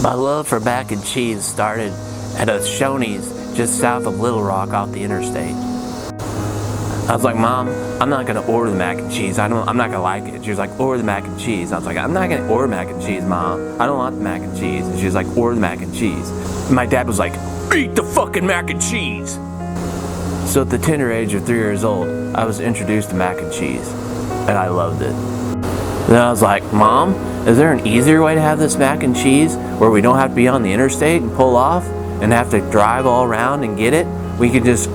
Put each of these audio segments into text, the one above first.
My love for mac and cheese started at a Shoney's just south of Little Rock off the interstate. I was like, Mom, I'm not gonna order the mac and cheese. I'm not gonna like it. She was like, order the mac and cheese. I was like, I'm not gonna order mac and cheese, Mom. I don't want the mac and cheese. And she was like, order the mac and cheese. And my dad was like, eat the fucking mac and cheese. So at the tender age of 3 years old, I was introduced to mac and cheese, and I loved it. Then I was like, Mom, is there an easier way to have this mac and cheese where we don't have to be on the interstate and pull off and have to drive all around and get it? We could just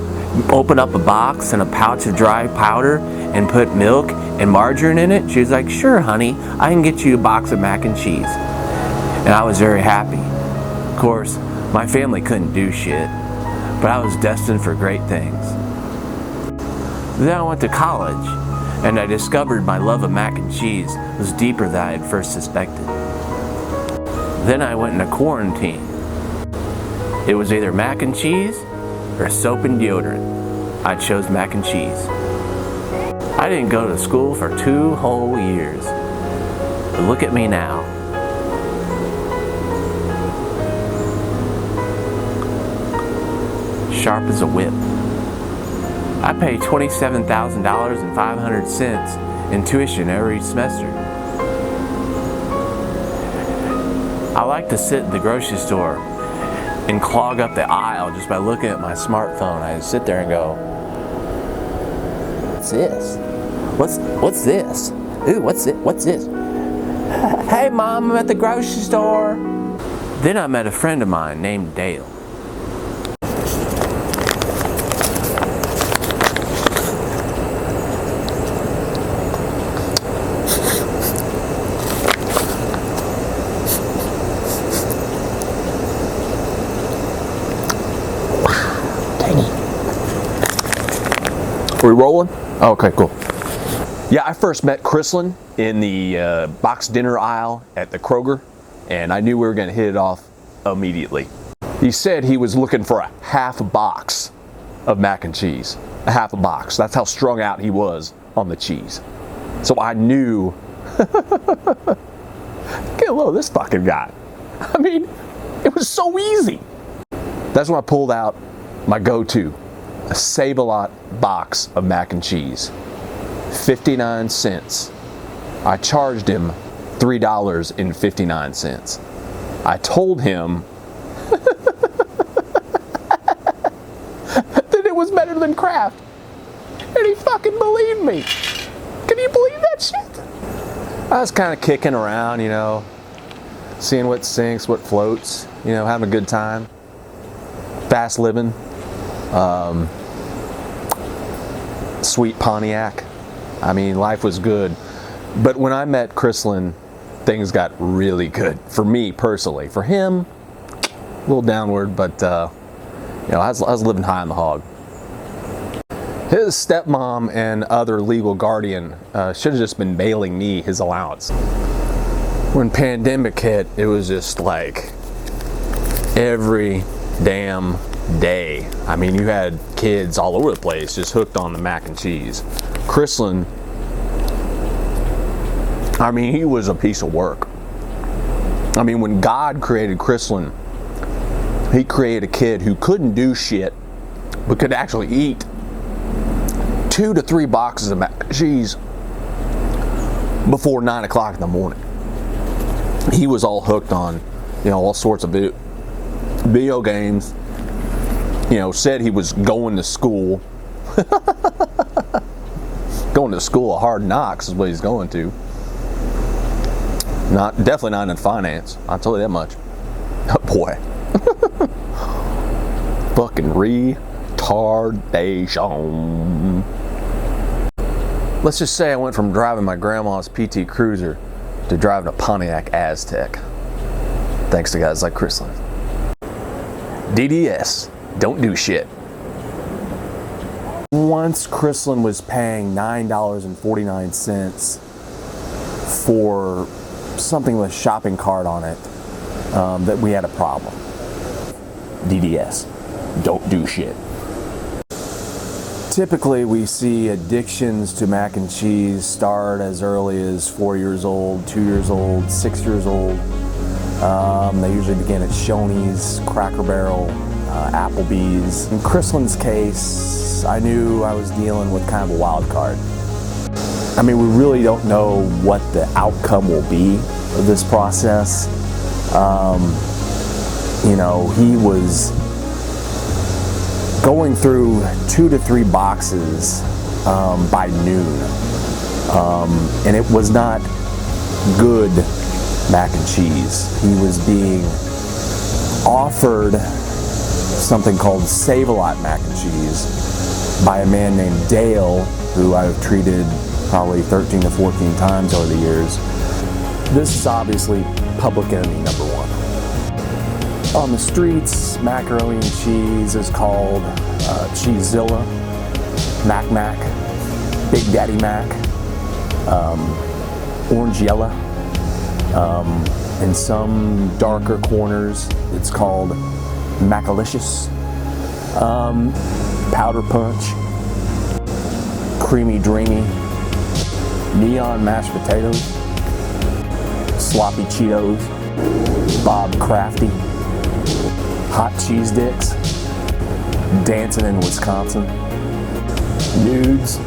open up a box and a pouch of dry powder and put milk and margarine in it? She was like, sure, honey, I can get you a box of mac and cheese. And I was very happy. Of course, my family couldn't do shit, but I was destined for great things. Then I went to college, and I discovered my love of mac and cheese was deeper than I had first suspected. Then I went into quarantine. It was either mac and cheese or soap and deodorant. I chose mac and cheese. I didn't go to school for 2 whole years. But look at me now. Sharp as a whip. I pay $27,500 in tuition every semester. I like to sit in the grocery store and clog up the aisle just by looking at my smartphone. I sit there and go, what's this? What's this? Ooh, what's this? Hey Mom, I'm at the grocery store. Then I met a friend of mine named Dale. Are we rolling? Oh, okay, cool. Yeah, I first met Chrislynn in the box dinner aisle at the Kroger, and I knew we were going to hit it off immediately. He said he was looking for a half a box of mac and cheese. A half a box. That's how strung out he was on the cheese. So I knew, get a load of this fucking guy. I mean, it was so easy. That's when I pulled out my go-to. A Save-A-Lot box of mac and cheese, 59 cents. I charged him $3.59. I told him that it was better than Kraft, and he fucking believed me. Can you believe that shit? I was kind of kicking around, you know, seeing what sinks, what floats, you know, having a good time, fast living. Sweet Pontiac. I mean, life was good. But when I met Chrislynn, things got really good. For me, personally. For him, a little downward, but, you know, I was living high on the hog. His stepmom and other legal guardian should have just been mailing me his allowance. When pandemic hit, it was just like every damn day. I mean, you had kids all over the place just hooked on the mac and cheese. Chrislynn, I mean, he was a piece of work. I mean, when God created Chrislynn, he created a kid who couldn't do shit but could actually eat 2 to 3 boxes of mac and cheese before 9 o'clock in the morning. He was all hooked on, you know, all sorts of video games. You know, said he was going to school. Going to school of hard knocks is what he's going to. Definitely not in finance. I'll tell you that much. Oh boy. Fucking retardation. Let's just say I went from driving my grandma's PT Cruiser to driving a Pontiac Aztek. Thanks to guys like Chrislynn. DDS. Don't do shit. Once Chrislynn was paying $9.49 for something with a shopping cart on it, that we had a problem. DDS. Don't do shit. Typically we see addictions to mac and cheese start as early as 4 years old, 2 years old, 6 years old. They usually begin at Shoney's, Cracker Barrel, Applebee's. In Chrislynn's case, I knew I was dealing with kind of a wild card. I mean, we really don't know what the outcome will be of this process. You know, he was going through 2 to 3 boxes by noon, and it was not good mac and cheese. He was being offered something called Save-A-Lot mac and cheese by a man named Dale, who I've treated probably 13 to 14 times over the years. This is obviously public enemy number one. On the streets, macaroni and cheese is called Cheesezilla, Mac, Big Daddy Mac, Orange Yella. In some darker corners, it's called Macalicious, Powder Punch, Creamy Dreamy, Neon Mashed Potatoes, Sloppy Cheetos, Bob Crafty, Hot Cheese Dicks, Dancing in Wisconsin, Nudes,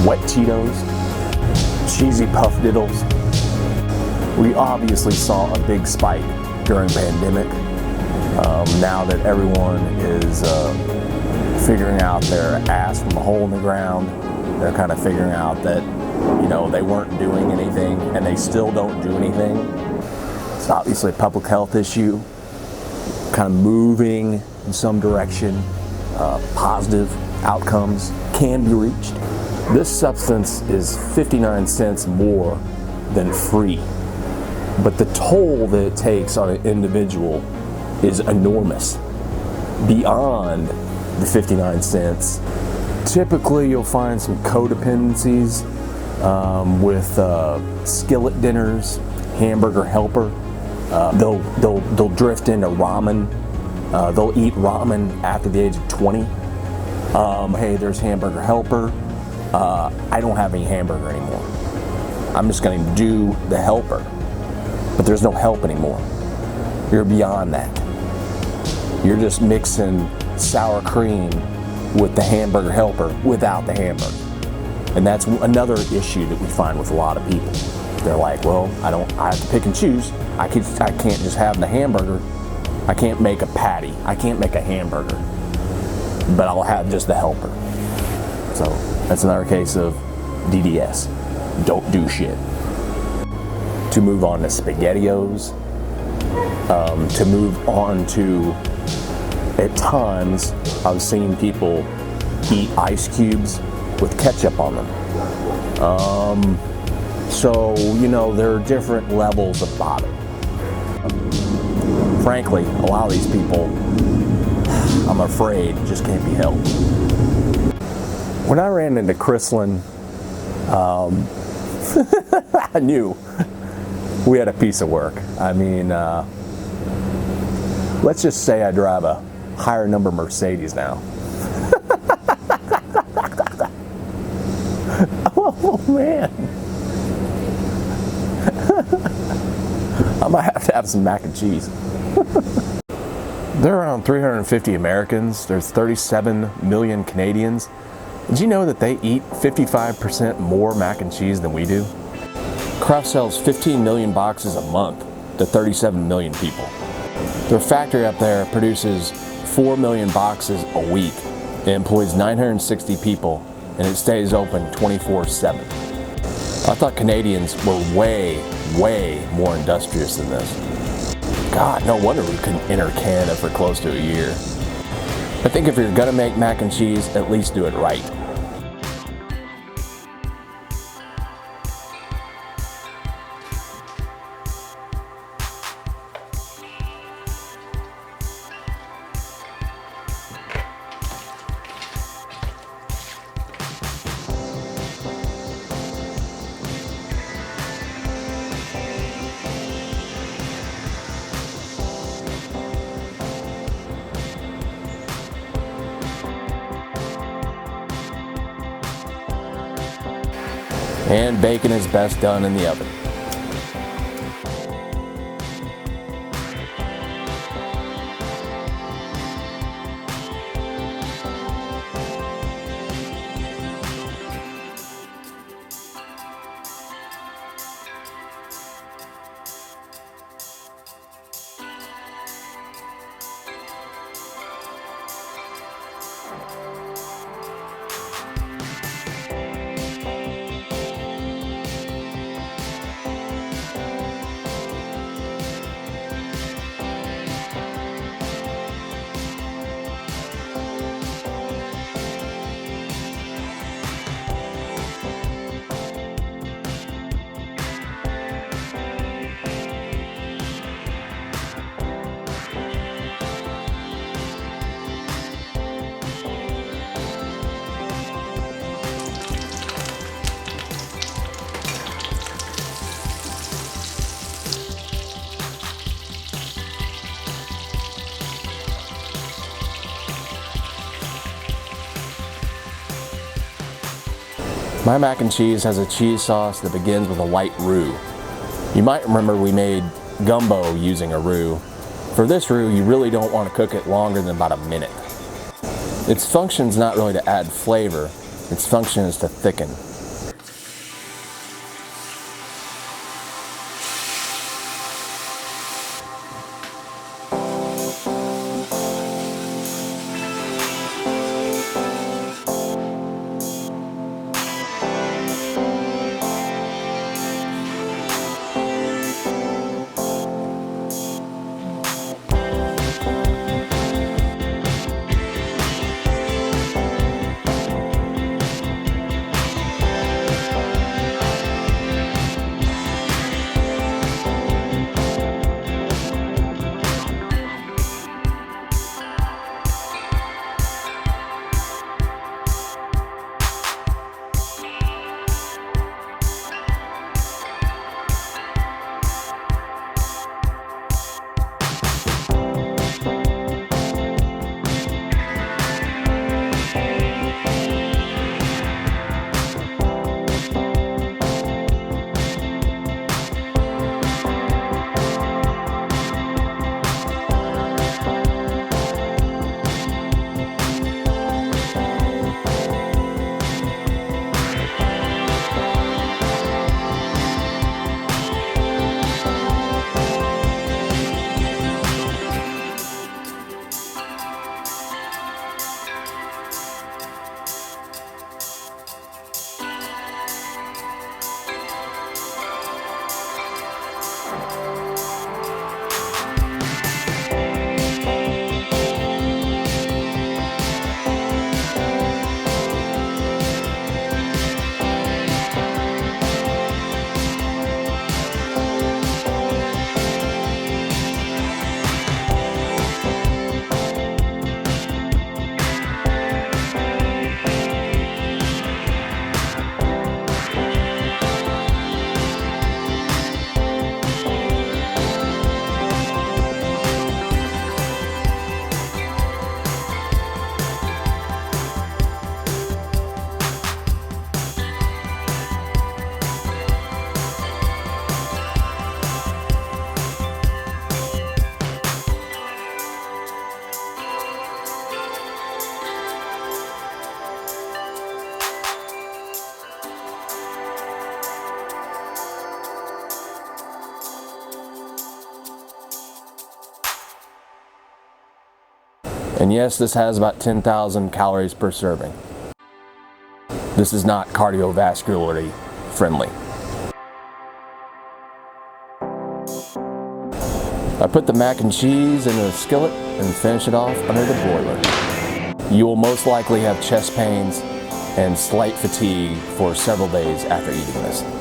Wet Cheetos, Cheesy Puff Diddles. We obviously saw a big spike during pandemic. Now that everyone is figuring out their ass from a hole in the ground, they're kind of figuring out that, you know, they weren't doing anything and they still don't do anything. It's obviously a public health issue, kind of moving in some direction. Positive outcomes can be reached. This substance is 59 cents more than free, but the toll that it takes on an individual is enormous, beyond the 59 cents. Typically, you'll find some codependencies with skillet dinners, Hamburger Helper. They'll drift into ramen. They'll eat ramen after the age of 20. Hey, there's Hamburger Helper. I don't have any hamburger anymore. I'm just going to do the helper. But there's no help anymore. You're beyond that. You're just mixing sour cream with the Hamburger Helper without the hamburger. And that's another issue that we find with a lot of people. They're like, well, I have to pick and choose. I can't just have the hamburger. I can't make a patty. I can't make a hamburger. But I'll have just the helper. So that's another case of DDS. Don't do shit. To move on to SpaghettiOs, to move on to, at times, I've seen people eat ice cubes with ketchup on them. So, you know, there are different levels of bother. Frankly, a lot of these people, I'm afraid, just can't be helped. When I ran into Chrislynn, I knew we had a piece of work. I mean, let's just say I drive a higher number Mercedes now. Oh man. I might have to have some mac and cheese. There are around 350 Americans. There's 37 million Canadians. Did you know that they eat 55% more mac and cheese than we do? Kraft sells 15 million boxes a month to 37 million people. Their factory up there produces 4 million boxes a week. It employs 960 people and it stays open 24/7. I thought Canadians were way more industrious than this. God, no wonder we couldn't enter Canada for close to a year. I think if you're gonna make mac and cheese, at least do it right. And bacon is best done in the oven. My mac and cheese has a cheese sauce that begins with a light roux. You might remember we made gumbo using a roux. For this roux, you really don't want to cook it longer than about a minute. Its function is not really to add flavor, its function is to thicken. And yes, this has about 10,000 calories per serving. This is not cardiovascularly friendly. I put the mac and cheese into the skillet and finish it off under the broiler. You will most likely have chest pains and slight fatigue for several days after eating this.